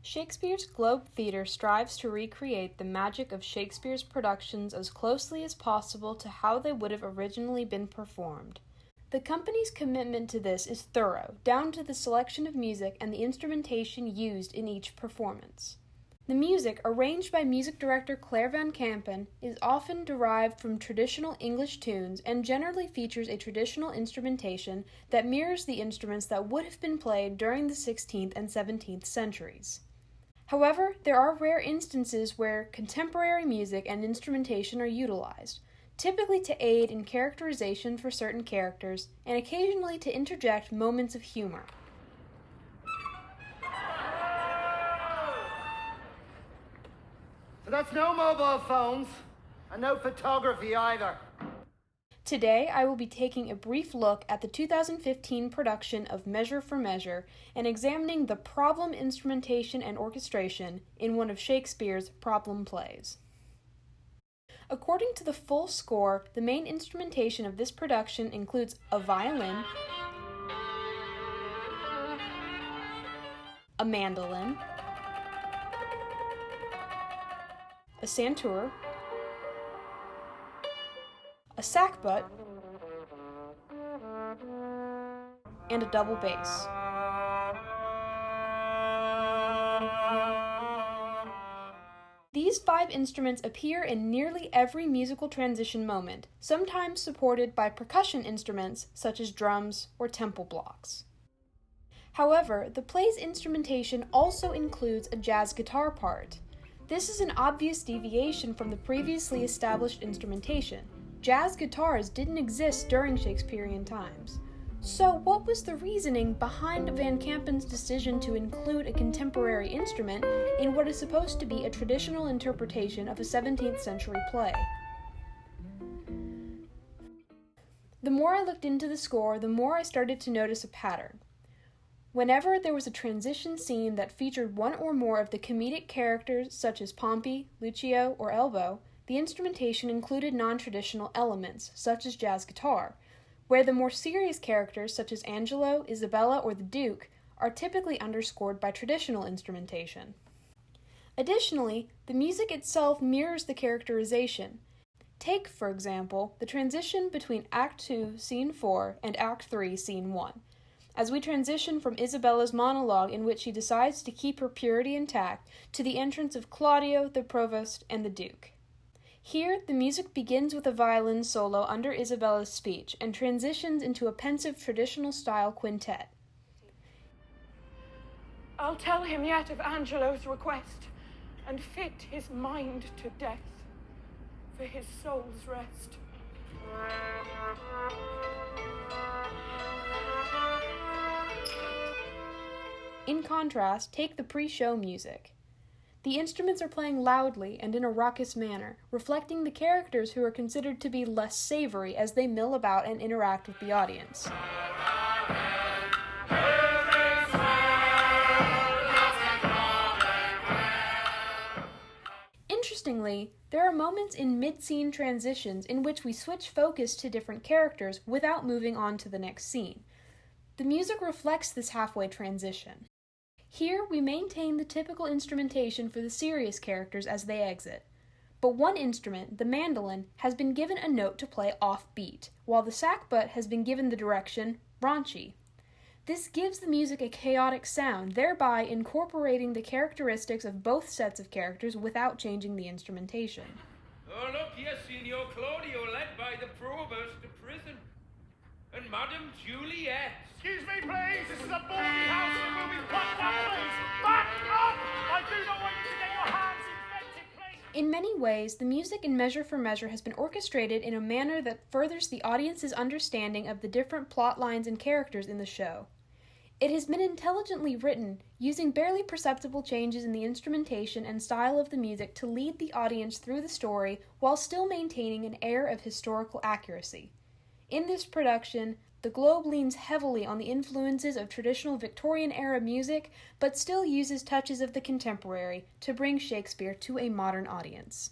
Shakespeare's Globe Theatre strives to recreate the magic of Shakespeare's productions as closely as possible to how they would have originally been performed. The company's commitment to this is thorough, down to the selection of music and the instrumentation used in each performance. The music, arranged by music director Claire Van Campen, is often derived from traditional English tunes and generally features a traditional instrumentation that mirrors the instruments that would have been played during the 16th and 17th centuries. However, there are rare instances where contemporary music and instrumentation are utilized, typically to aid in characterization for certain characters and occasionally to interject moments of humor. So that's no mobile phones, and no photography either. Today, I will be taking a brief look at the 2015 production of Measure for Measure and examining the problem instrumentation and orchestration in one of Shakespeare's problem plays. According to the full score, the main instrumentation of this production includes a violin, a mandolin, a santur, a sackbut, and a double bass. These 5 instruments appear in nearly every musical transition moment, sometimes supported by percussion instruments such as drums or temple blocks. However, the play's instrumentation also includes a jazz guitar part. This is an obvious deviation from the previously established instrumentation. Jazz guitars didn't exist during Shakespearean times. So what was the reasoning behind Van Campen's decision to include a contemporary instrument in what is supposed to be a traditional interpretation of a 17th century play? The more I looked into the score, the more I started to notice a pattern. Whenever there was a transition scene that featured one or more of the comedic characters such as Pompey, Lucio, or Elbow, the instrumentation included non-traditional elements, such as jazz guitar, where the more serious characters such as Angelo, Isabella, or the Duke are typically underscored by traditional instrumentation. Additionally, the music itself mirrors the characterization. Take, for example, the transition between Act 2, Scene 4, and Act 3, Scene 1, as we transition from Isabella's monologue in which she decides to keep her purity intact to the entrance of Claudio, the Provost, and the Duke. Here, the music begins with a violin solo under Isabella's speech and transitions into a pensive traditional-style quintet. I'll tell him yet of Angelo's request, and fit his mind to death, for his soul's rest. In contrast, take the pre-show music. The instruments are playing loudly and in a raucous manner, reflecting the characters who are considered to be less savory as they mill about and interact with the audience. Interestingly, there are moments in mid-scene transitions in which we switch focus to different characters without moving on to the next scene. The music reflects this halfway transition. Here, we maintain the typical instrumentation for the serious characters as they exit. But one instrument, the mandolin, has been given a note to play off-beat, while the sackbut has been given the direction raunchy. This gives the music a chaotic sound, thereby incorporating the characteristics of both sets of characters without changing the instrumentation. Oh, look, yes, Signor Claudio, led by the Provost to prison. And Madame Juliet. Excuse me, please. This is a boarding house and we'll be packed up, please. Back up! I do not want you to get your hands infected, please. In many ways, the music in Measure for Measure has been orchestrated in a manner that furthers the audience's understanding of the different plot lines and characters in the show. It has been intelligently written, using barely perceptible changes in the instrumentation and style of the music to lead the audience through the story while still maintaining an air of historical accuracy. In this production, the Globe leans heavily on the influences of traditional Victorian-era music, but still uses touches of the contemporary to bring Shakespeare to a modern audience.